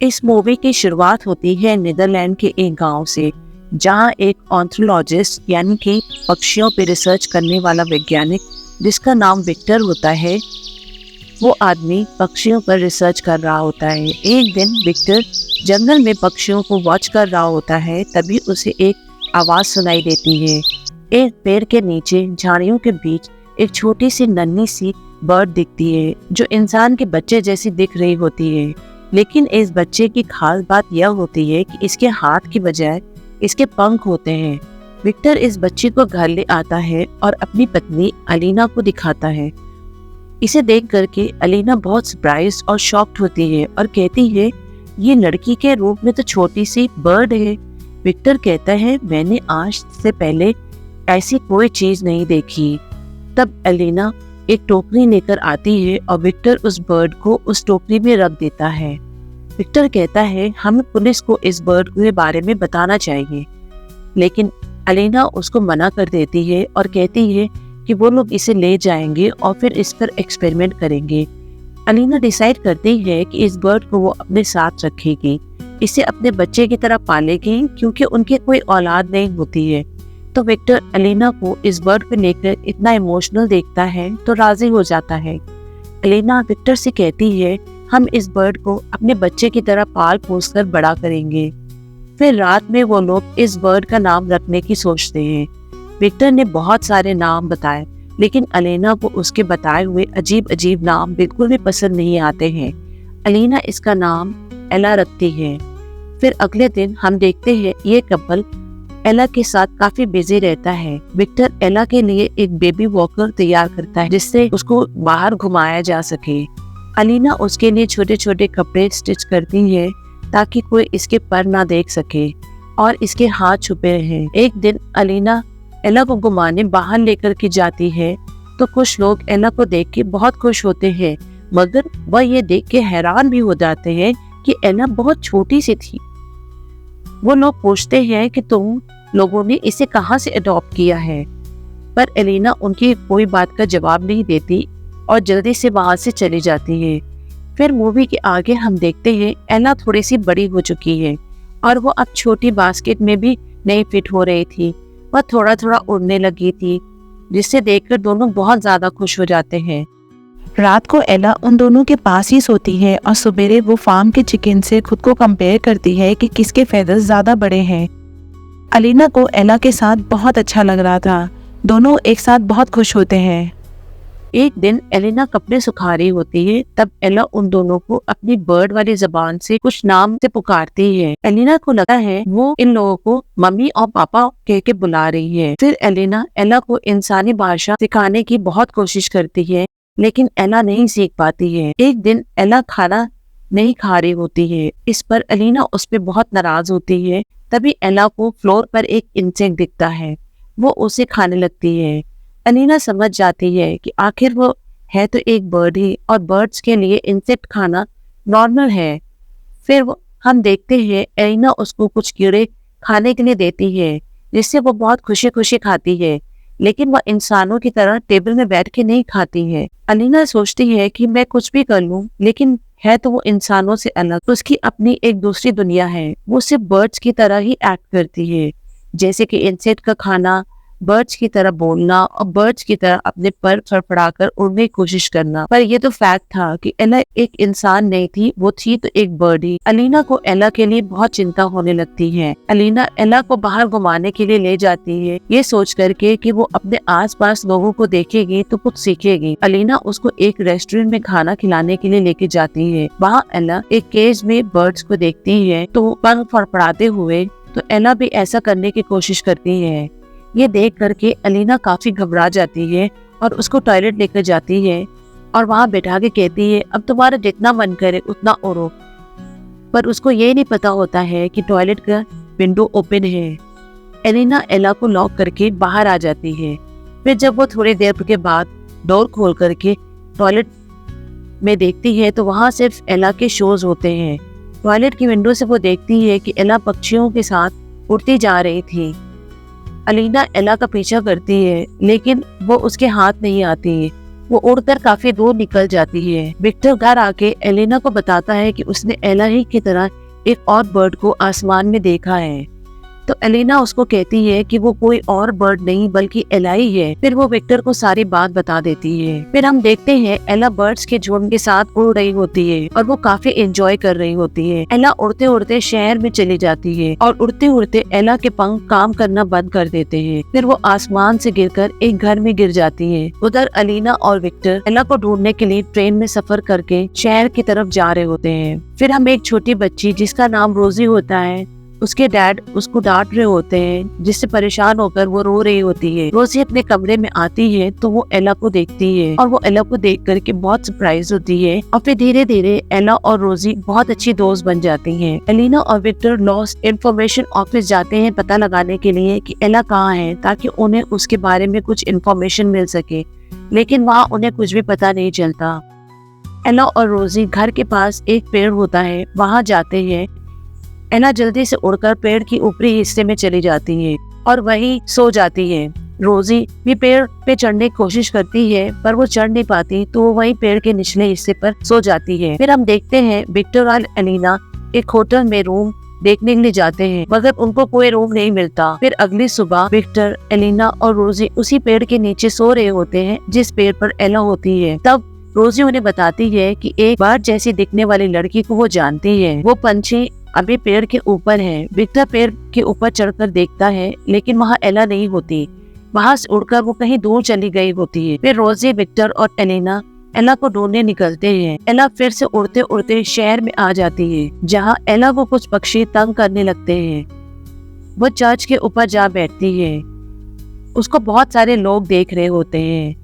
इस मूवी की शुरुआत होती है नीदरलैंड के एक गांव से, जहां एक ऑर्थोलॉजिस्ट यानी कि पक्षियों पर रिसर्च करने वाला वैज्ञानिक जिसका नाम विक्टर होता है, वो आदमी पक्षियों पर रिसर्च कर रहा होता है। एक दिन विक्टर जंगल में पक्षियों को वॉच कर रहा होता है, तभी उसे एक आवाज सुनाई देती है। एक पेड़ के नीचे झाड़ियों के बीच एक छोटी सी नन्ही सी बर्ड दिखती है, जो इंसान के बच्चे जैसी दिख रही होती है। लेकिन इस बच्चे की खास बात यह होती है कि इसके हाथ की बजाय इसके पंख होते हैं। विक्टर इस बच्चे को घर ले आता है और अपनी पत्नी अलीना को दिखाता है। इसे देख करके अलीना बहुत सरप्राइज और शॉक्ड होती है और कहती है, ये लड़की के रूप में तो छोटी सी बर्ड है। विक्टर कहता है, मैंने आज से पहले ऐसी कोई चीज नहीं देखी। तब अलीना एक टोकरी लेकर आती है और विक्टर उस बर्ड को उस टोकरी में रख देता है। विक्टर कहता है, हमें पुलिस को इस बर्ड के बारे में बताना चाहिए, लेकिन अलीना उसको मना कर देती है और कहती है कि वो लोग इसे ले जाएंगे और फिर इस पर एक्सपेरिमेंट करेंगे। अलीना डिसाइड करती है कि इस बर्ड को वो अपने साथ रखेगी, इसे अपने बच्चे की तरह पालेगी, क्योंकि उनके कोई औलाद नहीं होती है। तो विक्टर अलीना को इस बर्ड पे लेकर इतना इमोशनल देखता है तो राजी हो जाता है। अलीना विक्टर से कहती है, हम इस बर्ड को अपने बच्चे की तरह पाल पोस कर बड़ा करेंगे। फिर रात में वो लोग इस बर्ड का नाम रखने की सोचते हैं। विक्टर ने बहुत सारे नाम बताए, लेकिन अलीना को उसके बताए हुए अजीब अजीब नाम बिल्कुल भी पसंद नहीं आते हैं। अलीना इसका नाम एला रखती है। फिर अगले दिन हम देखते हैं ये कपल एला के साथ काफी बिजी रहता है। विक्टर एला के लिए एक बेबी वॉकर तैयार करता है, जिससे उसको बाहर घुमाया जा सके। अलीना उसके लिए छोटे छोटे कपड़े स्टिच करती है ताकि कोई इसके पर ना देख सके और इसके हाथ छुपे रहें। एक दिन अलीना एला को घुमाने बाहर लेकर के जाती है, तो कुछ लोग एला को देख के बहुत खुश होते हैं, मगर वह ये देख के हैरान भी हो जाते हैं कि एला बहुत छोटी सी थी। वो लोग पूछते हैं कि तुम लोगों ने इसे कहाँ से अडॉप्ट किया है, पर एलिना उनकी कोई बात का जवाब नहीं देती और जल्दी से वहां से चली जाती है। फिर मूवी के आगे हम देखते हैं एला थोड़ी सी बड़ी हो चुकी है और वो अब छोटी बास्केट में भी नहीं फिट हो रही थी। वह थोड़ा थोड़ा उड़ने लगी थी, जिससे देखकर दोनों बहुत ज्यादा खुश हो जाते हैं। रात को एला उन दोनों के पास ही सोती है और सवेरे वो फार्म के चिकन से खुद को कंपेयर करती है कि किसके फेदर्स ज्यादा बड़े हैं। अलीना को एला के साथ बहुत अच्छा लग रहा था। दोनों एक साथ बहुत खुश होते हैं। एक दिन एलिना कपड़े सुखा रही होती है, तब एला उन दोनों को अपनी बर्ड वाली जबान से कुछ नाम से पुकारती है। एलिना को लगता है वो इन लोगों को मम्मी और पापा कह के बुला रही है। फिर एलिना एला को इंसानी भाषा सिखाने की बहुत कोशिश करती है, लेकिन एला नहीं सीख पाती है। एक दिन एला खाना नहीं खा रही होती है, इस पर अलीना उस पर बहुत नाराज होती है। तभी एला को फ्लोर पर एक इंसेक्ट दिखता है, वो उसे खाने लगती है। अलीना समझ जाती है कि आखिर वो है तो एक बर्ड ही और बर्ड्स के लिए इंसेक्ट खाना नॉर्मल है। फिर हम देखते हैं अलीना उसको कुछ कीड़े खाने के लिए देती है, जिससे वो बहुत खुशी खुशी खाती है, लेकिन वह इंसानों की तरह टेबल में बैठ के नहीं खाती है। अलीना सोचती है कि मैं कुछ भी कर लूं, लेकिन है तो वो इंसानों से अलग। उसकी अपनी एक दूसरी दुनिया है। वो सिर्फ बर्ड्स की तरह ही एक्ट करती है, जैसे कि इंसेक्ट का खाना, बर्ड्स की तरह बोलना और बर्ड्स की तरह अपने पर फड़फड़ाकर उड़ने की कोशिश करना। पर ये तो फैक्ट था कि एला एक इंसान नहीं थी, वो थी तो एक बर्ड ही। अलीना को एला के लिए बहुत चिंता होने लगती है। अलीना एला को बाहर घुमाने के लिए ले जाती है, ये सोच करके कि वो अपने आसपास लोगों को देखेगी तो कुछ सीखेगी। अलीना उसको एक रेस्टोरेंट में खाना खिलाने के लिए लेके जाती है। वहाँ एला एक केज में बर्ड्स को देखती है तो पंख फड़फड़ाते हुए, तो एला भी ऐसा करने की कोशिश करती है। ये देख करके अलीना काफी घबरा जाती है और उसको टॉयलेट लेकर जाती है और वहाँ बैठा के कहती है, अब तुम्हारा जितना मन करे उतना उड़ो। पर उसको ये नहीं पता होता है कि टॉयलेट का विंडो ओपन है। अलीना एला को लॉक करके बाहर आ जाती है। फिर जब वो थोड़ी देर के बाद डोर खोल करके टॉयलेट में देखती है तो वहाँ सिर्फ एला के शोज होते हैं। टॉयलेट की विंडो से वो देखती है कि एला पक्षियों के साथ उड़ती जा रही थी। अलीना एला का पीछा करती है, लेकिन वो उसके हाथ नहीं आती है। वो उड़कर काफी दूर निकल जाती है। विक्टर घर आके एलिना को बताता है कि उसने एला ही की तरह एक और बर्ड को आसमान में देखा है। तो एलिना उसको कहती है कि वो कोई और बर्ड नहीं बल्कि एला ही है। फिर वो विक्टर को सारी बात बता देती है। फिर हम देखते हैं एला बर्ड्स के झुंड के साथ उड़ रही होती है और वो काफी एंजॉय कर रही होती है। एला उड़ते उड़ते शहर में चली जाती है और उड़ते उड़ते एला के पंख काम करना बंद कर देते हैं। फिर वो आसमान से गिरकर एक घर में गिर जाती है। उधर अलीना और विक्टर एला को ढूंढने के लिए ट्रेन में सफर करके शहर की तरफ जा रहे होते हैं। फिर हम एक छोटी बच्ची जिसका नाम रोजी होता है, उसके डैड उसको डांट रहे होते हैं, जिससे परेशान होकर वो रो रही होती है। रोजी अपने कमरे में आती है तो वो एला को देखती है और वो एला को देख करके बहुत सरप्राइज होती है। और फिर धीरे धीरे एला और रोजी बहुत अच्छी दोस्त बन जाती हैं। एलिना और विक्टर लॉस्ट इंफॉर्मेशन ऑफिस जाते हैं पता लगाने के लिए कि एला कहाँ है, ताकि उन्हें उसके बारे में कुछ इंफॉर्मेशन मिल सके, लेकिन वहाँ उन्हें कुछ भी पता नहीं चलता। एला और रोजी घर के पास एक पेड़ होता है, वहाँ जाते हैं। एला जल्दी से उड़कर पेड़ की ऊपरी हिस्से में चली जाती है और वहीं सो जाती है। रोजी भी पेड़ पे चढ़ने की कोशिश करती है पर वो चढ़ नहीं पाती, तो वो वहीं पेड़ के निचले हिस्से पर सो जाती है। फिर हम देखते हैं विक्टर और एलिना एक होटल में रूम देखने के लिए जाते हैं, मगर उनको कोई रूम नहीं मिलता। फिर अगली सुबह विक्टर, एलिना और रोजी उसी पेड़ के नीचे सो रहे होते हैं जिस पेड़ पर एला होती है। तब रोजी उन्हें बताती है कि एक बर्ड जैसी दिखने वाली लड़की को वो जानती है। वो पंछी अभी पेड़ के ऊपर है। विक्टर पेड़ के ऊपर चढ़कर देखता है, लेकिन वहाँ एला नहीं होती। वहाँ से उड़कर वो कहीं दूर चली गई होती है। फिर रोजी, विक्टर और एलिना एला को ढूंढने निकलते हैं। एला फिर से उड़ते उड़ते शहर में आ जाती है, जहाँ एला को कुछ पक्षी तंग करने लगते हैं। वो चर्च के ऊपर जा बैठती है। उसको बहुत सारे लोग देख रहे होते हैं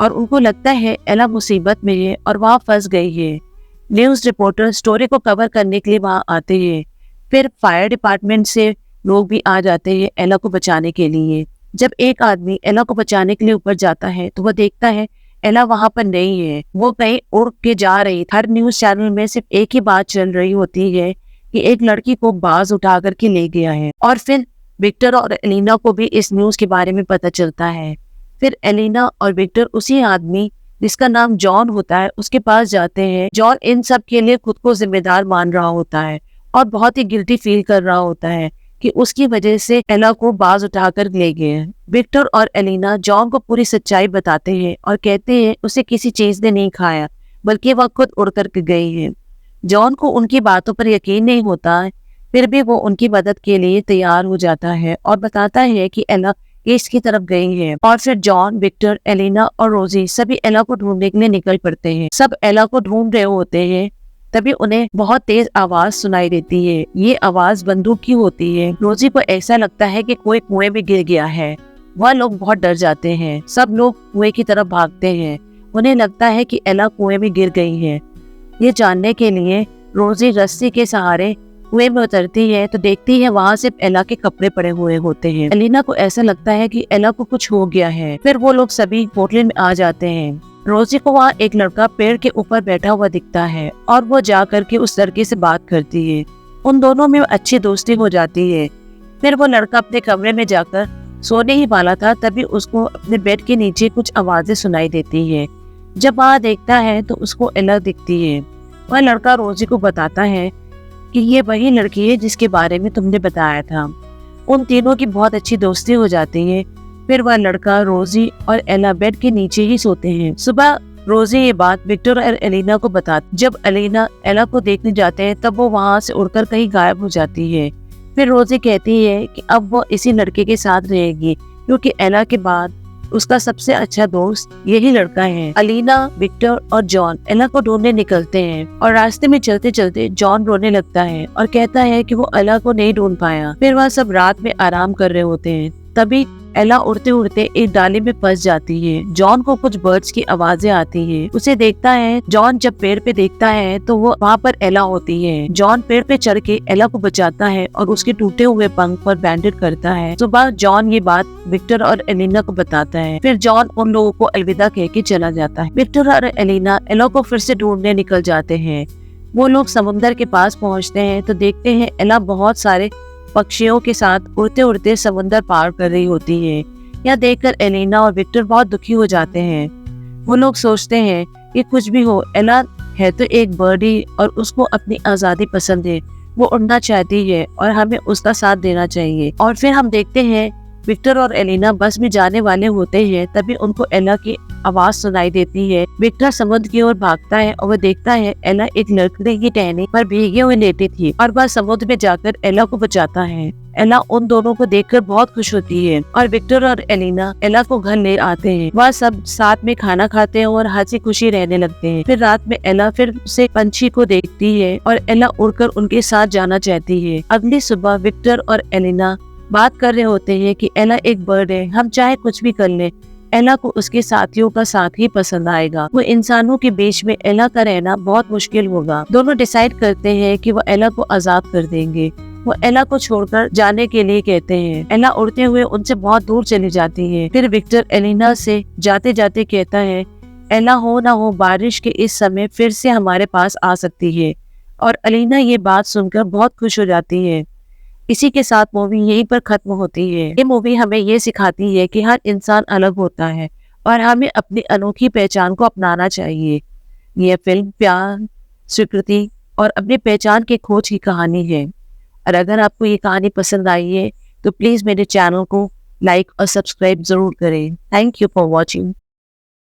और उनको लगता है एला मुसीबत में है और वहाँ फंस गई है। न्यूज़ रिपोर्टर स्टोरी को कवर करने के लिए वहाँ आते हैं। फिर फायर डिपार्टमेंट से लोग भी आ जाते हैं एला को बचाने के लिए। जब एक आदमी एला को बचाने के लिए ऊपर जाता है तो वह देखता है एला वहाँ पर नहीं है, वो कहीं उड़ के जा रही। हर न्यूज़ चैनल में सिर्फ एक ही बात चल रही होती है कि एक लड़की को बाज उठा करके ले गया है। और फिर विक्टर और एलिना को भी इस न्यूज़ के बारे में पता चलता है। फिर एलिना और विक्टर उसी आदमी जिसका नाम जॉन होता है उसके पास जाते हैं। जॉन इन सब के लिए खुद को जिम्मेदार मान रहा होता है और बहुत ही गिल्टी फील कर रहा होता है कि उसकी वजह से एला को बाज उठाकर ले गए। विक्टर और एलिना जॉन को पूरी सच्चाई बताते हैं और कहते हैं उसे किसी चीज ने नहीं खाया, बल्कि वह खुद उड़ कर गई है। जॉन को उनकी बातों पर यकीन नहीं होता है, फिर भी वो उनकी मदद के लिए तैयार हो जाता है और बताता है कि एला केस की तरफ गई है। और फिर जॉन, विक्टर, एलिना और रोजी सभी एला को ढूंढने के लिए निकल पड़ते हैं। सब एला को ढूंढ रहे होते हैं, तभी उन्हें बहुत तेज आवाज सुनाई देती है। ये आवाज बंदूक की होती है। रोजी को ऐसा लगता है कि कोई कुएं में गिर गया है। वह लोग बहुत डर जाते हैं। सब लोग कुएं की तरफ भागते हैं। उन्हें लगता है कि एला कुएं में गिर गई है। ये जानने के लिए रोजी रस्सी के सहारे कुएं में उतरती है तो देखती है वहाँ सिर्फ एला के कपड़े पड़े हुए होते हैं। एलिना को ऐसा लगता है कि एला को कुछ हो गया है। फिर वो लोग सभी होटल में आ जाते हैं। रोजी को वहाँ एक लड़का पेड़ के ऊपर बैठा हुआ दिखता है और वो जा करके उस लड़के से बात करती है। उन दोनों में अच्छी दोस्ती हो जाती है। फिर वो लड़का अपने कमरे में जाकर सोने ही वाला था, तभी उसको अपने बेड के नीचे कुछ आवाजें सुनाई देती है। जब वहाँ देखता है तो उसको एला दिखती है। वह लड़का रोजी को बताता है कि ये वही लड़की है जिसके बारे में तुमने बताया था। उन तीनों की बहुत अच्छी दोस्ती हो जाती है। फिर वह लड़का, रोजी और एला बेड के नीचे ही सोते हैं। सुबह रोजी ये बात विक्टर और एलिना को बताती। जब एलिना एला को देखने जाते हैं तब वो वहाँ से उड़कर कहीं गायब हो जाती है। फिर रोजी कहती है कि अब वो इसी लड़के के साथ रहेगी, क्योंकि एला के बाद उसका सबसे अच्छा दोस्त यही लड़का है। एलिना, विक्टर और जॉन एला को ढूंढने निकलते हैं और रास्ते में चलते चलते जॉन रोने लगता है और कहता है कि वो एला को नहीं ढूंढ पाया। फिर वह सब रात में आराम कर रहे होते हैं। तभी एला उड़ते उड़ते एक डाली में फंस जाती है। जॉन को कुछ बर्ड्स की आवाजें आती है। उसे देखता है। जॉन जब पेड़ पे देखता है तो वो वहाँ पर एला होती है। जॉन पेड़ पे चढ़ के एला को बचाता है और उसके टूटे हुए पंख पर बैंडेज करता है। सुबह जॉन ये बात विक्टर और एलिना को बताता है। फिर जॉन उन लोगों को अलविदा कह के चला जाता है। विक्टर और एलिना एला को फिर से ढूंढने निकल जाते हैं। वो लोग समुद्र के पास पहुँचते हैं तो देखते हैं एला बहुत सारे पक्षियों के साथ उड़ते उड़ते समुद्र पार कर रही होती है। यह देखकर एलिना और विक्टर बहुत दुखी हो जाते हैं। वो लोग सोचते हैं कि कुछ भी हो, एला है तो एक बर्डी और उसको अपनी आज़ादी पसंद है, वो उड़ना चाहती है और हमें उसका साथ देना चाहिए। और फिर हम देखते हैं विक्टर और एलिना बस में जाने वाले होते हैं, तभी उनको एला की आवाज सुनाई देती है। विक्टर समुद्र की ओर भागता है और वह देखता है एला एक लकड़ी की टहनी पर भीगे हुए लेटी थी और वह समुद्र में जाकर एला को बचाता है। एला उन दोनों को देखकर बहुत खुश होती है और विक्टर और एलिना एला को घर ले आते हैं। वह सब साथ में खाना खाते हैं और हंसी खुशी रहने लगते हैं। फिर रात में एला फिर से पंछी को देखती है और एला उड़कर उनके साथ जाना चाहती है। अगली सुबह विक्टर और एलिना बात कर रहे होते हैं कि एला एक बर्ड है, हम चाहे कुछ भी कर लें, एला को उसके साथियों का साथ ही पसंद आएगा। वो इंसानों के बीच में एला का रहना बहुत मुश्किल होगा। दोनों डिसाइड करते हैं कि वो एला को आजाद कर देंगे। वो एला को छोड़कर जाने के लिए कहते हैं। एला उड़ते हुए उनसे बहुत दूर चली जाती है। फिर विक्टर एलिना से जाते जाते कहता है, एला हो ना हो बारिश के इस समय फिर से हमारे पास आ सकती है। और एलिना ये बात सुनकर बहुत खुश हो जाती है। इसी के साथ मूवी यहीं पर खत्म होती है। ये मूवी हमें ये सिखाती है कि हर इंसान अलग होता है और हमें अपनी अनोखी पहचान को अपनाना चाहिए। यह फिल्म प्यार, स्वीकृति और अपनी पहचान की खोज की कहानी है। और अगर आपको ये कहानी पसंद आई है तो प्लीज मेरे चैनल को लाइक और सब्सक्राइब जरूर करें। Thank you for watching.